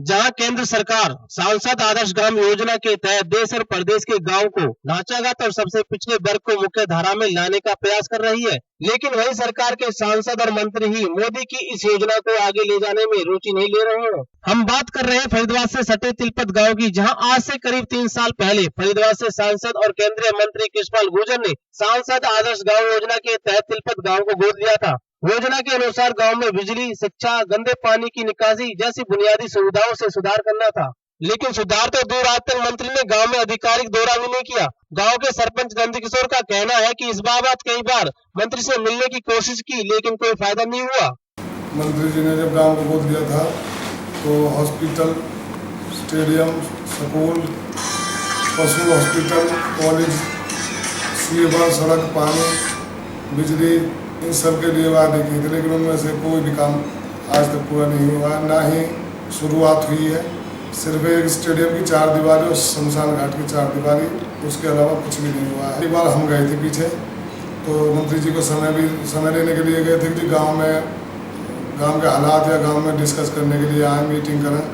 जहां केंद्र सरकार सांसद आदर्श ग्राम योजना के तहत देश और प्रदेश के गांव को ढांचागत और सबसे पिछड़े वर्ग को मुख्य धारा में लाने का प्रयास कर रही है, लेकिन वही सरकार के सांसद और मंत्री ही मोदी की इस योजना को आगे ले जाने में रुचि नहीं ले रहे हैं। हम बात कर रहे हैं फरीदाबाद से सटे तिलपत गाँव की, जहाँ आज से करीब 3 साल पहले फरीदाबाद से सांसद और केंद्रीय मंत्री कृष्णपाल गुर्जर ने सांसद आदर्श गाँव योजना के तहत तिलपत गाँव को गोद लिया था। योजना के अनुसार गांव में बिजली, शिक्षा, गंदे पानी की निकासी जैसी बुनियादी सुविधाओं से सुधार करना था, लेकिन सुधार तो दूर, आज तक मंत्री ने गांव में आधिकारिक दौरा भी नहीं किया। गांव के सरपंच नंदकिशोर का कहना है कि इस बाबत कई बार मंत्री से मिलने की कोशिश की, लेकिन कोई फायदा नहीं हुआ। मंत्री जी ने जब गांव को गोद लिया था तो हॉस्पिटल, स्टेडियम, स्कूल, पशु हॉस्पिटल, कॉलेज, सीवर, सड़क, पानी, बिजली, इन सब के लिए वादे किए थे, लेकिन उनमें से कोई भी काम आज तक पूरा नहीं हुआ, ना ही शुरुआत हुई है। सिर्फ एक स्टेडियम की 4 दीवारी और शमशान घाट की 4 दीवारी, उसके अलावा कुछ भी नहीं हुआ है। एक बार हम गए थे पीछे, तो मंत्री जी को समय लेने के लिए गए थे कि गांव के हालात या गांव में डिस्कस करने के लिए आए, मीटिंग करें।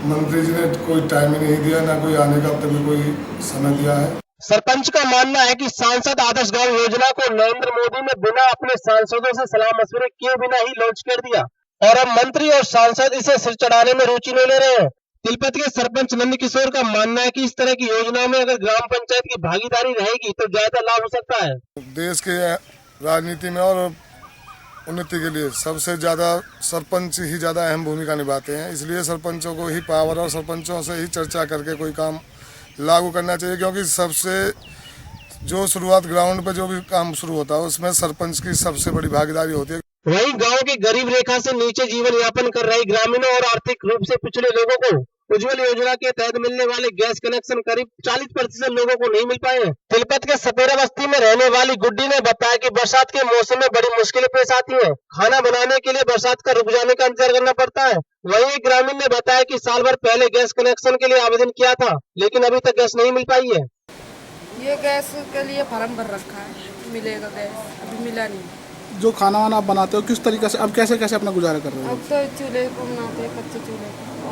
मंत्री जी ने कोई टाइम ही नहीं दिया, ना कोई आने का अब तक भी कोई समय दिया है। सरपंच का मानना है कि सांसद आदर्श गांव योजना को नरेंद्र मोदी ने बिना अपने सांसदों से सलाह मशवरे किए बिना ही लॉन्च कर दिया, और अब मंत्री और सांसद इसे सिर चढ़ाने में रुचि नहीं ले रहे हैं। तिलपत के सरपंच नंदकिशोर का मानना है कि इस तरह की योजना में अगर ग्राम पंचायत की भागीदारी रहेगी तो ज्यादा लाभ हो सकता है। देश के राजनीति में और उन्नति के लिए सबसे ज्यादा सरपंच ही ज्यादा अहम भूमिका निभाते हैं, इसलिए सरपंचों को ही पावर और सरपंचों से ही चर्चा करके कोई काम लागू करना चाहिए, क्योंकि सबसे जो शुरुआत ग्राउंड पे जो भी काम शुरू होता है उसमें सरपंच की सबसे बड़ी भागीदारी होती है। वहीं गांव की गरीब रेखा से नीचे जीवन यापन कर रहे ग्रामीणों और आर्थिक रूप से पिछड़े लोगों को उज्जवल योजना के तहत मिलने वाले गैस कनेक्शन करीब 40% लोगों को नहीं मिल पाए हैं। तिलपत के सपेरा बस्ती में रहने वाली गुड्डी ने बताया कि बरसात के मौसम में बड़ी मुश्किलें पेश आती हैं। खाना बनाने के लिए बरसात का रुक जाने का इंतजार करना पड़ता है। वहीं एक ग्रामीण ने बताया कि साल भर पहले गैस कनेक्शन के लिए आवेदन किया था, लेकिन अभी तक गैस नहीं मिल पाई है। ये गैस के लिए फॉर्म भर रखा है, मिलेगा गैस, अभी मिला नहीं। जो खाना वाना आप बनाते हो किस तरीके से, अब कैसे कैसे अपना गुजारा कर रहे हो? अब तो चूल्हे को बनाते हैं, कच्चे चूल्हे को,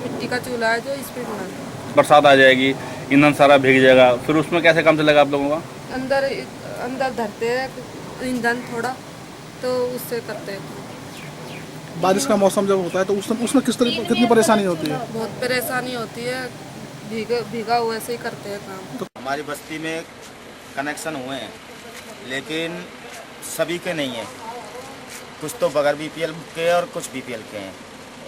मिट्टी का चूल्हा है जो इस पे बनाते हैं। बरसात आ जाएगी, ईंधन सारा भीग जाएगा, फिर उसमें कैसे काम चलेगा आप लोगों का? अंदर धरते हैं ईंधन थोड़ा, तो उससे करते हैं। बारिश का मौसम जब होता है तो उसमें किस तरीके कितनी परेशानी होती है? बहुत परेशानी होती है, भीगा हुआ ऐसे ही करते हैं काम। तो हमारी बस्ती में कनेक्शन हुए हैं, लेकिन सभी के नहीं है, कुछ तो बगैर बीपीएल के और कुछ बीपीएल के हैं,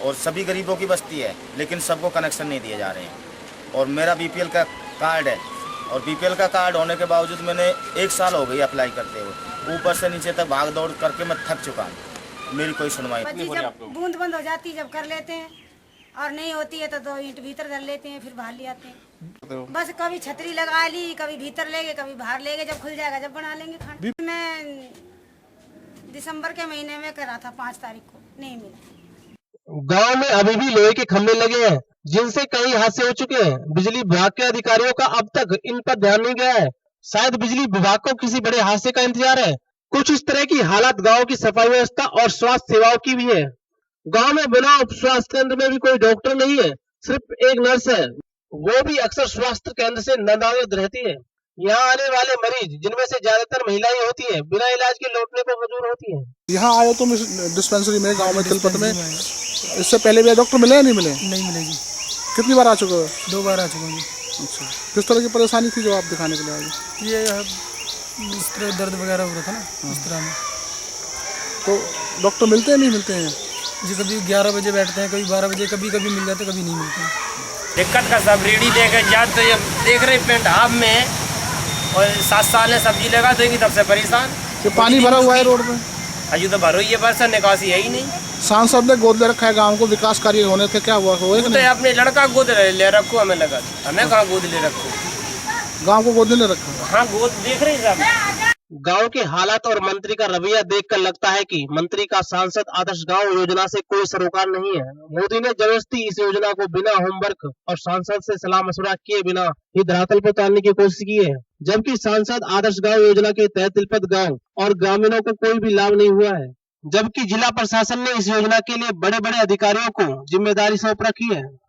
और सभी गरीबों की बस्ती है, लेकिन सबको कनेक्शन नहीं दिए जा रहे हैं। और मेरा बीपीएल का कार्ड है, और बीपीएल का कार्ड होने के बावजूद मैंने 1 साल हो गई अप्लाई करते हुए, ऊपर से नीचे तक भाग दौड़ करके मैं थक चुका हूँ, मेरी कोई सुनवाई नहीं। जब बूंद बंद हो जाती है, जब कर लेते हैं, और नहीं होती है तो 2 ईंट भीतर धर लेते हैं, फिर बाहर ले आते हैं। बस कभी छतरी लगा ली, कभी भीतर ले गए, कभी बाहर ले गए, जब खुल जाएगा जब बना लेंगे खाना। मैं दिसंबर के महीने में करा था, 5 तारीख को, नहीं मिला। गांव में अभी भी लोहे के खंभे लगे हैं, जिनसे कई हादसे हो चुके हैं। बिजली विभाग के अधिकारियों का अब तक इन पर ध्यान नहीं गया है। शायद बिजली विभाग को किसी बड़े हादसे का इंतजार है। कुछ इस तरह की हालत गांव की सफाई व्यवस्था और स्वास्थ्य सेवाओं की भी है। गांव में बिना उप स्वास्थ्य केंद्र में भी कोई डॉक्टर नहीं है, सिर्फ एक नर्स है, वो भी अक्सर स्वास्थ्य केंद्र से नदारद रहती है। यहाँ आने वाले मरीज, जिनमें से ज्यादातर महिलाएं होती हैं, बिना इलाज के लौटने को मजबूर होती हैं। यहाँ आए तुम डिस्पेंसरी में, गांव में तिलपत में, इससे पहले भी डॉक्टर मिले या नहीं मिले? नहीं मिलेगी। कितनी बार आ चुके हो? 2 बार आ चुका हूँ। अच्छा, किस तरह की परेशानी थी जो आप दिखाने के लिए आए? ये इस तरह दर्द वगैरह हो रहा था ना, इस तरह में। तो डॉक्टर मिलते हैं नहीं मिलते हैं? जी कभी 11 बजे बैठते हैं, कभी 12 बजे, कभी कभी मिल जाते, कभी नहीं मिलते हैं। दिक्कत का सब रेडी लेकर जाते, देख रहे पेंट हाफ में, और 7 साल है सब्जी लगा देगी, तब से परेशान। ये पानी भरा हुआ है रोड में, अभी तो भरो ये बरसा निकासी है ही नहीं। सांसद ने गोद ले रखा है गांव को, विकास कार्य होने थे, क्या हुआ? तो अपने लड़का गोद ले रखो, हमें लगा, हमें कहाँ गोद ले रखो, गांव को गोद ले रखा। हाँ गोद देख रहे सब। गांव के हालात और मंत्री का रवैया देखकर लगता है कि मंत्री का सांसद आदर्श गांव योजना से कोई सरोकार नहीं है। मोदी ने जबरदस्ती इस योजना को बिना होमवर्क और सांसद से सलाह मशवरा किए बिना ही धरातल पर उतारने की कोशिश की है, जबकि सांसद आदर्श गांव योजना के तहत तिलपत गांव और ग्रामीणों को कोई भी लाभ नहीं हुआ है। जबकि जिला प्रशासन ने इस योजना के लिए बड़े बड़े अधिकारियों को जिम्मेदारी सौंप रखी है।